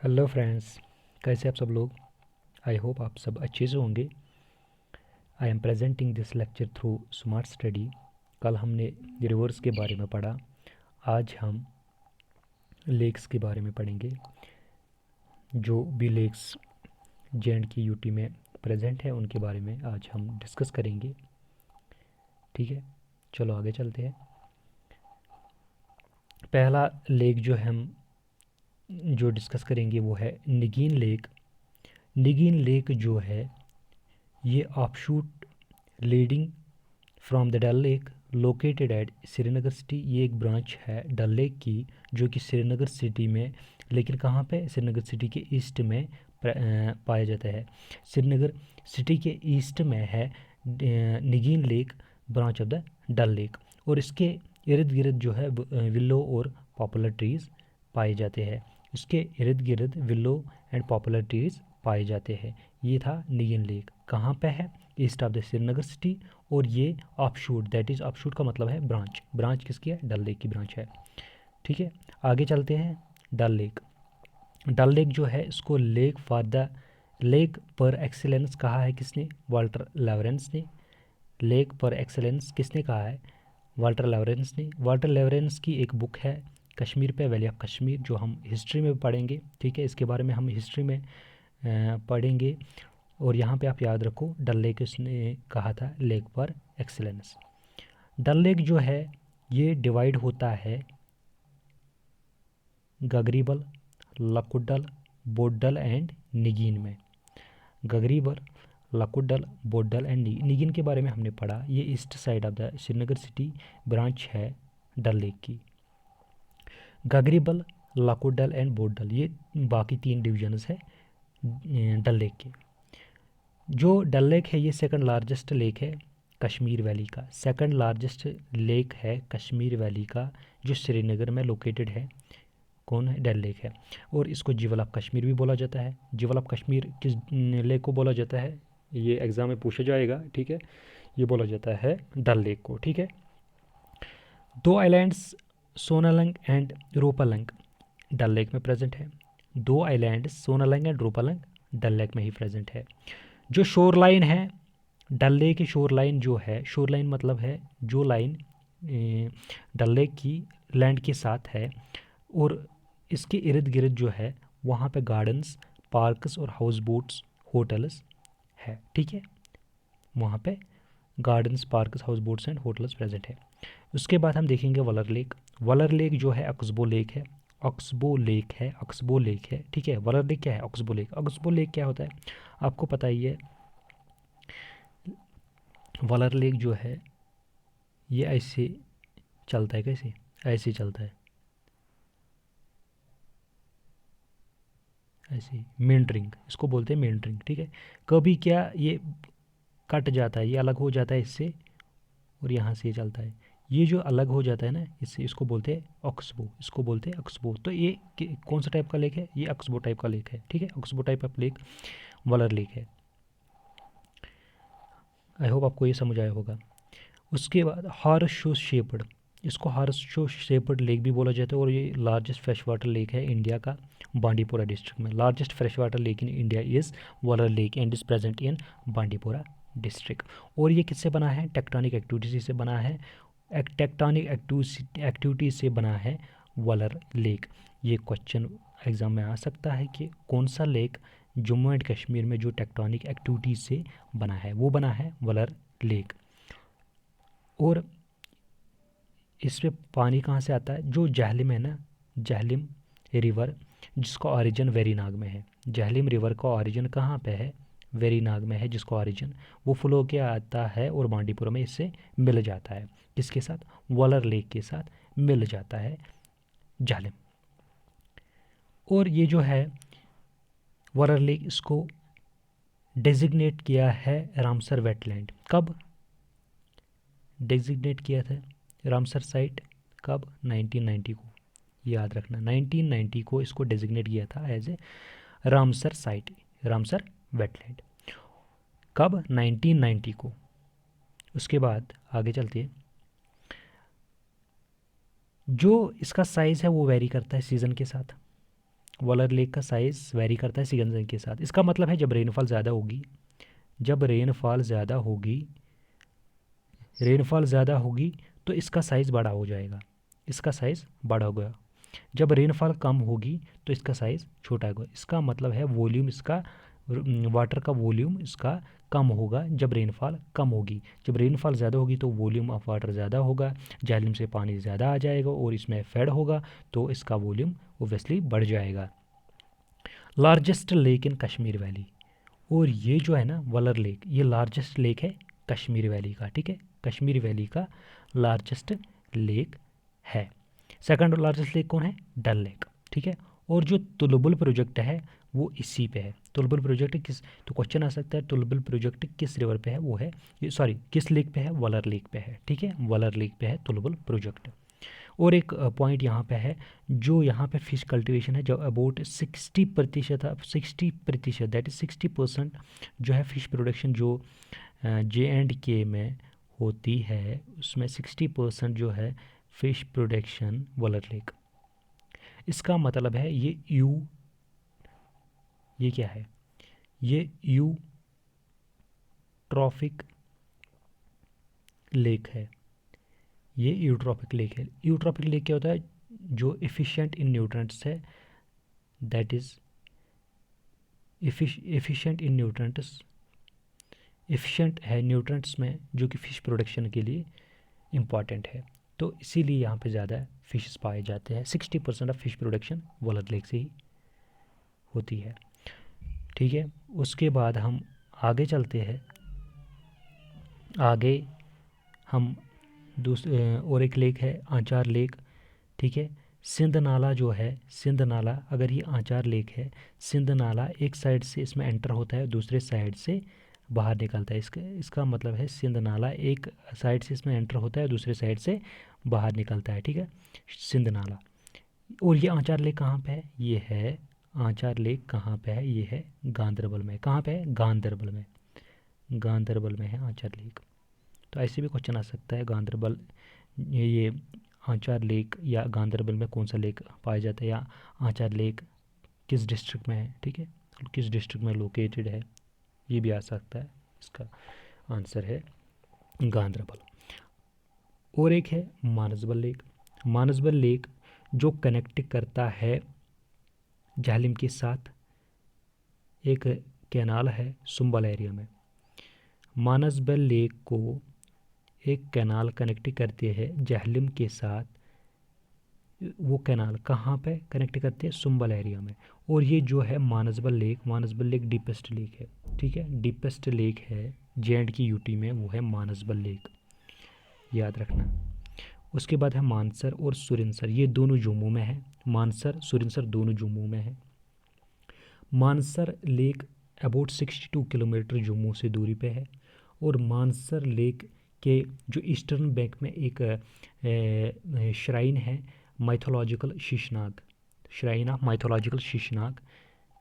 Hello friends, कैसे आप सब लोग। आई होप आप सब अच्छे से होंगे। I am presenting this lecture through smart study. कल हमने रिवर्स के बारे में पढ़ा। आज हम लेक्स के बारे में पढ़ेंगे। जो भी लेक्स जे.एंड.के यूटी में प्रेजेंट है उनके बारे में आज हम डिस्कस करेंगे। ठीक है, चलो आगे चलते हैं। पहला लेक जो हम जो डिस्कस करेंगे वो है निगीन लेक। निगीन लेक जो है ये offshoot leading from the Dal lake located at Srinagar city. ये एक ब्रांच है डल लेक की जो कि श्रीनगर सिटी में, लेकिन कहाँ पे, श्रीनगर सिटी के ईस्ट में पाया जाता है। श्रीनगर सिटी के ईस्ट में है Nigeen lake, branch of the Dal lake. और इसके इर्द गिर्द जो है विलो और पॉपुलर ट्रीज़ पाए जाते हैं। इसके इर्द गिर्द विलो एंड पॉपुलर ट्रीज़ पाए जाते हैं। ये था निगीन लेक, कहाँ पे है, east of the Srinagar city. और ये ऑफशूट, दैट इज़ ऑफशूट का मतलब है ब्रांच। ब्रांच किसकी है, डल लेक की ब्रांच है। ठीक है, आगे चलते हैं। डल लेक, डल लेक जो है इसको लेक फॉर द लेक पर एक्सीलेंस कहा है किसने, वाल्टर लेवरेंस ने। लेक पर एक्सीलेंस किसने कहा है, वाल्टर लेवरेंस ने। वाल्टर लेवरेंस की एक बुक है कश्मीर पे, वैली ऑफ कश्मीर, जो हम हिस्ट्री में पढ़ेंगे। ठीक है, इसके बारे में हम हिस्ट्री में पढ़ेंगे। और यहाँ पे आप याद रखो डल लेक इसने कहा था लेक पर एक्सीलेंस। डल लेक जो है ये डिवाइड होता है गगरीबल, लकुडल, बोडल एंड निगीन में। गगरीबल, लकुडल, बोडल एंड निगीन के बारे में हमने पढ़ा। ये east side of the Srinagar city branch है डल लेक की। गगरीबल, लकुडल एंड बोडल ये बाकी 3 डिविजन्स है डल लेक के। जो डल लेक है ये सेकंड लार्जेस्ट लेक है कश्मीर वैली का। सेकंड लार्जेस्ट लेक है कश्मीर वैली का जो श्रीनगर में लोकेटेड है। कौन है, डल लेक है। और इसको जिवल ऑफ कश्मीर भी बोला जाता है। जिवल ऑफ कश्मीर किस लेक को बोला जाता है, ये एग्ज़ाम में पूछा जाएगा। ठीक है, ये बोला जाता है डल लेक को। ठीक है, 2 आइलैंड्स सोनालंग एंड रोपालंग डल लेक में प्रेजेंट है। 2 आइलैंड सोनालंग एंड रोपालंग डल लेक में ही प्रेजेंट है। जो शोर लाइन है डल लेक की, शोर लाइन जो है, शोर लाइन मतलब है जो लाइन डल लेक की लैंड के साथ है। और इसके इर्द गिर्द जो है वहाँ पे गार्डन्स, पार्क्स और हाउस बोट्स, होटल्स है। ठीक है, वहाँ पे gardens, parks, house boats and hotels present है। उसके बाद हम देखेंगे वलर लेक। वलर लेक जो है अक्सबो लेक है। अक्सबो लेक है, अक्सबो लेक है। ठीक है, वलर लेक क्या है, अक्सबो लेक। अक्सबो लेक क्या होता है आपको पता ही है। वलर लेक जो है ये ऐसे चलता है, कैसे, ऐसे चलता है, ऐसे मेंटरिंग, इसको बोलते हैं मेंटरिंग। ठीक है, कभी क्या ये कट जाता है, ये अलग हो जाता है इससे, और यहाँ से ये चलता है। ये जो अलग हो जाता है ना इससे, इसको बोलते हैं अक्सबो, इसको बोलते हैं अक्सबो। तो ये कौन सा टाइप का लेक है, ये अक्सबो टाइप का लेक है। ठीक है, अक्सबो टाइप ऑफ लेक वलर लेक है। आई होप आपको ये समझ आया होगा। उसके बाद हॉर्स शो शेपर्ड, इसको हॉर्स शो शेपर्ड लेक भी बोला जाता है। और ये लार्जेस्ट फ्रेश वाटर लेक है इंडिया का, बांडीपुरा डिस्ट्रिक्ट में। Largest fresh water lake in India is Wular lake and is present in Bandipora district. और ये किससे बना है, टेक्टोनिक एक्टिविटी से बना है। टेक्टोनिक एक्टिविटी से बना है वलर लेक। ये क्वेश्चन एग्ज़ाम में आ सकता है कि कौन सा लेक जम्मू एंड कश्मीर में जो टेक्टोनिक एक्टिविटीज़ से बना है, वो बना है वलर लेक। और इसमें पानी कहाँ से आता है, जो जहलिम है ना, जहलिम रिवर, जिसका ऑरिजिन वेरीनाग में है। जहलिम रिवर का ऑरिजिन कहाँ पे है, वेरीनाग में है जिसका ऑरिजिन, वो फ्लो के आता है और बांडीपुरा में इससे मिल जाता है। किसके साथ, वलर लेक के साथ मिल जाता है जहलिम। और ये जो है वलर लेक, इसको डेजिग्नेट किया है रामसर वेटलैंड। कब डेजिग्नेट किया था रामसर साइट, कब, 1990 को। याद रखना 1990 को इसको डेजिग्नेट किया था as a Ramsar site, Ramsar wetland. कब, 1990 को। उसके बाद आगे चलते हैं। जो इसका साइज़ है वो वेरी करता है सीज़न के साथ। वॉलर लेक का साइज़ वेरी करता है सीजन के साथ। इसका मतलब है जब रेनफॉल ज़्यादा होगी, जब रेनफॉल ज़्यादा होगी, रेनफॉल ज़्यादा होगी तो इसका साइज़ बड़ा हो जाएगा, इसका साइज़ बड़ा होगा। जब रेनफॉल कम होगी तो इसका साइज़ छोटा होगा। इसका मतलब है वॉल्यूम इसका, वाटर का वॉल्यूम इसका कम होगा जब रेनफॉल कम होगी। जब रेनफॉल ज़्यादा होगी तो वॉल्यूम ऑफ वाटर ज़्यादा होगा, झील से पानी ज़्यादा आ जाएगा और इसमें फेड होगा तो इसका वॉल्यूम ओब्वियसली बढ़ जाएगा। Largest lake in Kashmir valley, और ये जो है ना वलर लेक, ये लार्जेस्ट लेक है कश्मीर वैली का, ठीक है, कश्मीर वैली का लार्जेस्ट लेक है। सेकंड लार्जेस्ट लेक कौन है? डल लेक, ठीक है। और जो तुलबुल प्रोजेक्ट है वो इसी पे है। तुलबुल प्रोजेक्ट किस, तो क्वेश्चन आ सकता है तुलबुल प्रोजेक्ट किस रिवर पे है, वो है सॉरी किस लेक पे है, वलर लेक पे है, ठीक है, वलर लेक पे है तुलबुल प्रोजेक्ट। और एक पॉइंट यहाँ पे है, जो यहाँ पे फिश कल्टीवेशन है जो अबाउट 60%, 60% दैट इज 60% जो है फिश प्रोडक्शन जो J&K में होती है, उसमें 60% जो है फिश प्रोडक्शन वलर लेक। इसका मतलब है ये क्या है, ये यूट्रॉफिक लेक है, ये यूट्रॉफिक लेक है। यूट्रॉफिक लेक क्या होता है? जो एफिशिएंट इन न्यूट्रेंट्स है, that is efficient in nutrients, efficient है न्यूट्रेंट्स में, जो कि फ़िश प्रोडक्शन के लिए इम्पॉर्टेंट है। तो इसीलिए यहाँ पे ज़्यादा फिशेस पाए जाते हैं। 60% ऑफ फिश प्रोडक्शन वलर लेक से ही होती है, ठीक है। उसके बाद हम आगे चलते हैं, आगे हम दूसरे और एक लेक है आंचार लेक, ठीक है। सिंध नाला जो है, सिंध नाला, अगर ये आंचार लेक है, सिंध नाला एक साइड से इसमें एंटर होता है, दूसरे साइड से बाहर निकलता है। इसका मतलब है सिंध नाला एक साइड से इसमें एंटर होता है, दूसरे साइड से बाहर निकलता है, ठीक है, सिंध नाला। और ये आंचार लेक कहाँ पे है? ये है आंचार लेक कहाँ पे है? ये है गांदरबल में। कहाँ पे है? गांदरबल में, गांदरबल में है आंचार लेक। तो ऐसे भी क्वेश्चन आ सकता है, गांदरबल ये आंचार लेक या गांदरबल में कौन सा लेक पाया जाता है, या आंचार लेक किस डिस्ट्रिक्ट में है, ठीक है, किस डिस्ट्रिक्ट में लोकेटेड है, ये भी आ सकता है। इसका आंसर है गांदरबल। और एक है मानसबल लेक। मानसबल लेक जो कनेक्ट करता है झेलम के साथ, एक कैनाल है सुंबल एरिया में। मानसबल लेक को एक कैनाल कनेक्ट करते हैं झेलम के साथ। वो कैनाल कहाँ पे कनेक्ट करते हैं? सुंबल एरिया में। और ये जो है मानसबल लेक डीपेस्ट लेक है, ठीक है, डीपेस्ट लेक है J&K यूटी में, वो है मानसबल लेक, याद रखना। उसके बाद है मानसर और सुरिनसर, ये दोनों जम्मू में है। मानसर सुरिनसर दोनों जम्मू में है। Mansar lake about 62 kilometre Jammu से दूरी पे है। और मानसर लेक के जो ईस्टर्न बैंक में एक श्राइन है mythological Sheshnag, shrine of mythological Sheshnag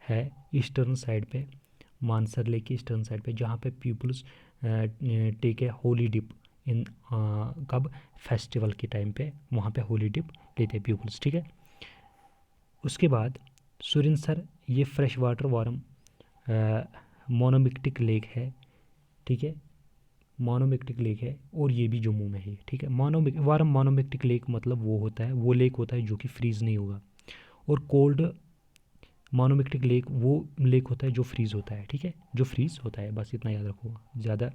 है ईस्टर्न साइड पे, मानसर लेक की ईस्टर्न साइड पे, जहाँ पे peoples take a holy dip in कब फेस्टिवल के टाइम पे वहाँ पे होली डिप लेते हैं पीपल्स, ठीक है। उसके बाद सुरिनसर, ये फ्रेश वाटर वारम मोनोमिक्टिक लेक है, ठीक है, मोनोमिक्टिक लेक है, और ये भी जम्मू में है, ठीक है। वारम मोनोमिक्टिक लेक मतलब वो होता है, वो लेक होता है जो कि फ्रीज़ नहीं होगा। और कोल्ड मोनोमिक्टिक लेक वो लेक होता है जो फ्रीज़ होता है, ठीक है, जो फ्रीज़ होता है, बस इतना याद रखो, ज़्यादा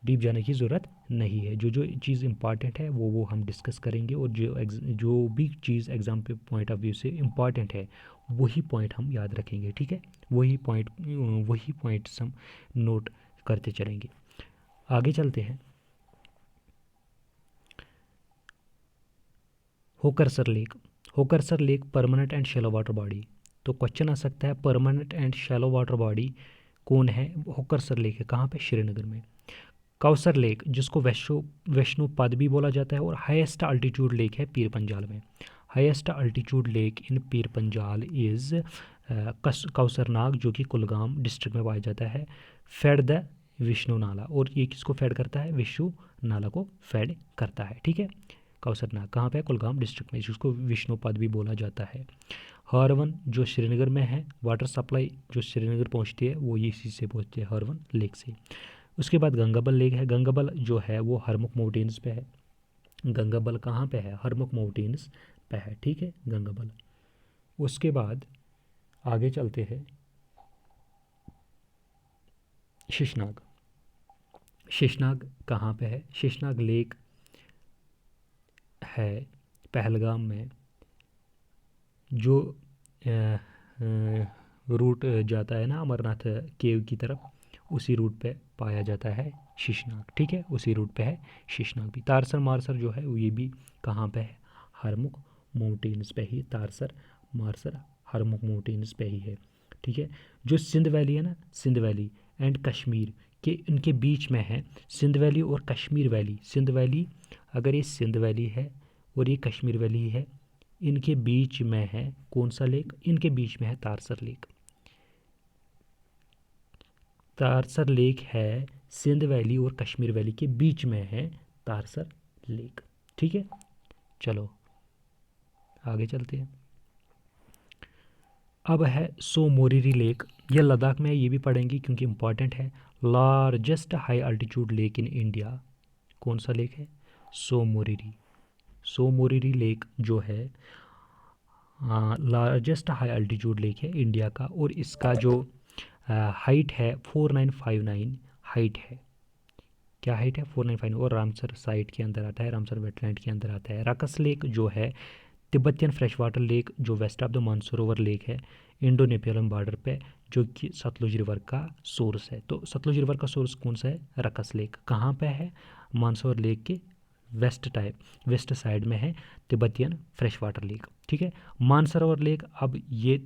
डीप जाने की ज़रूरत नहीं है। जो जो चीज़ इंपॉर्टेंट है वो हम डिस्कस करेंगे, और जो भी चीज़ एग्ज़ाम पे पॉइंट ऑफ व्यू से इम्पॉर्टेंट है वही पॉइंट हम याद रखेंगे, ठीक है, वही पॉइंट्स हम नोट करते चलेंगे। आगे चलते हैं। Hokersar lake, Hokersar lake permanent and shallow water body. तो क्वेश्चन आ सकता है permanent and shallow water body कौन है? होकरसर लेक है, कहाँ पे? श्रीनगर में। कौसर लेक, जिसको वैष्णो पद भी बोला जाता है, और हाईएस्ट अल्टीट्यूड लेक है पीर पंजाल में। Highest altitude lake in Pir Panjal is Kausarnag, जो कि कुलगाम डिस्ट्रिक्ट में पाया जाता है। फेड द विष्णु नाला, और ये किसको फेड करता है? विष्णु नाला को फेड करता है, ठीक है। कौसरनाग कहाँ पे है? कुलगाम डिस्ट्रिक्ट में, जिसको विष्णु पद भी बोला जाता है। हरवन जो श्रीनगर में है, वाटर सप्लाई जो श्रीनगर पहुंचती है वो ये इसी से पहुंचती है, हरवन लेक से। उसके बाद गंगाबल लेक है। गंगाबल जो है वो हरमुख माउंटेन्स पे है। गंगाबल कहाँ पे है? हरमुख माउंटेन्स पे है, ठीक है, गंगाबल। उसके बाद आगे चलते हैं, शेषनाग। शेषनाग कहाँ पे है? शेषनाग लेक है पहलगाम में, जो रूट जाता है ना अमरनाथ केव की तरफ, उसी रूट पे पाया जाता है शेषनाग, ठीक है, उसी रूट पे है शेषनाग भी। तारसर मारसर जो है वो ये भी कहाँ पे है? हरमुख माउंटेन्स पे ही, तारसर मारसर हरमुख माउंटेन्स पे ही है, ठीक है। जो सिंध वैली है ना, सिंध वैली एंड कश्मीर के इनके बीच में है, सिंध वैली और कश्मीर वैली। सिंध वैली, अगर ये सिंध वैली है और ये कश्मीर वैली है, इनके बीच में है कौन सा लेक? इनके बीच में है तारसर लेक। तारसर लेक है सिंध वैली और कश्मीर वैली के बीच में है तारसर लेक, ठीक है। चलो आगे चलते हैं। अब है सो मोरिरी लेक। यह लद्दाख में है, ये भी पढ़ेंगे क्योंकि इंपॉर्टेंट है। Largest high altitude lake in India, कौन सा लेक है? सो मोरिरी। सो मोरिरी लेक जो है लार्जेस्ट हाई अल्टीट्यूड लेक है इंडिया का, और इसका जो हाइट है 4959 हाइट है। क्या हाइट है? 495, और रामसर साइट के अंदर आता है, रामसर वेटलैंड के अंदर आता है। राकस लेक जो है तिब्बतियन फ्रेश वाटर लेक, जो west of the Mansarovar lake है इंडो नेपाल बॉर्डर पे, जो कि सतलुज रिवर का सोर्स है। तो सतलुज रिवर का सोर्स कौन सा है? Ruckus lake. कहाँ पे है? मानसरोवर लेक के वेस्ट साइड में है तिब्बतियन फ्रेश वाटर लेक, ठीक है। मानसरोवर लेक अब ये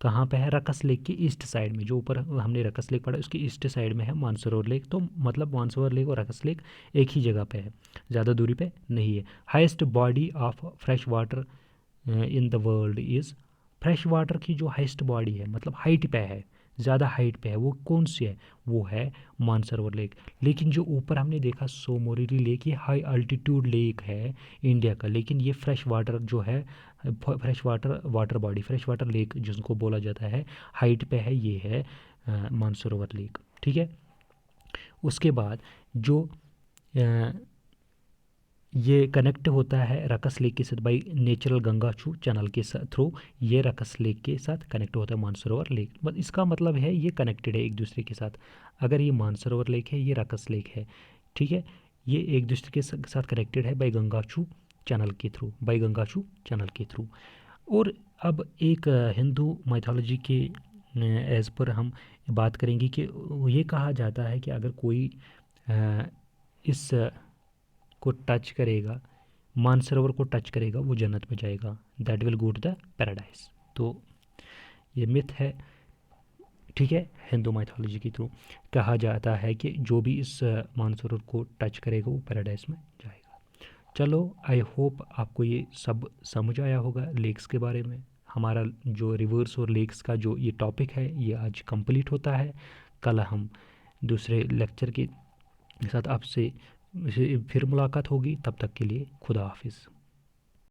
कहाँ पे है? रकस लेक की ईस्ट साइड में, जो ऊपर हमने रकस लेक पढ़ा उसकी ईस्ट साइड में है मानसरोवर लेक। तो मतलब मानसरोवर लेक और रकस लेक एक ही जगह पे है, ज़्यादा दूरी पे नहीं है। Highest body of fresh water in the world is, fresh water की जो हाईएस्ट बॉडी है, मतलब हाइट पे है, ज़्यादा हाइट पे है, वो कौन सी है? वो है मानसरोवर लेक। लेकिन जो ऊपर हमने देखा सोमोरिरी लेक, ये हाई अल्टीट्यूड लेक है इंडिया का, लेकिन ये फ्रेश वाटर जो है, fresh water body, fresh water lake जिसको बोला जाता है, हाइट पे है, ये है मानसरोवर लेक, ठीक है। उसके बाद जो ये कनेक्ट होता है रकस लेक के साथ बाई नेचुरल गंगाचू चैनल के थ्रू, ये रकस लेक के साथ कनेक्ट होता है मानसरोवर लेक। बस इसका मतलब है ये कनेक्टेड है एक दूसरे के साथ। अगर ये मानसरोवर लेक है, ये रकस लेक है, ठीक है, ये एक दूसरे के साथ कनेक्टेड है बाई गंगाचू चैनल के थ्रू, बाई गंगाचू चैनल के थ्रू। और अब एक हिंदू माइथोलॉजी के एज पर हम बात करेंगे कि ये कहा जाता है कि अगर कोई इस को टच करेगा, मानसरोवर को टच करेगा, वो जन्नत में जाएगा, that will go to the paradise. तो ये मिथ है, ठीक है, हिंदू माइथोलॉजी के थ्रू कहा जाता है कि जो भी इस मानसरोवर को टच करेगा वो पैराडाइज में जाएगा। चलो आई होप आपको ये सब समझ आया होगा लेक्स के बारे में। हमारा जो रिवर्स और लेक्स का जो ये टॉपिक है ये आज कंप्लीट होता है। कल हम दूसरे लेक्चर के साथ आपसे फिर मुलाकात होगी, तब तक के लिए खुदा हाफिज़।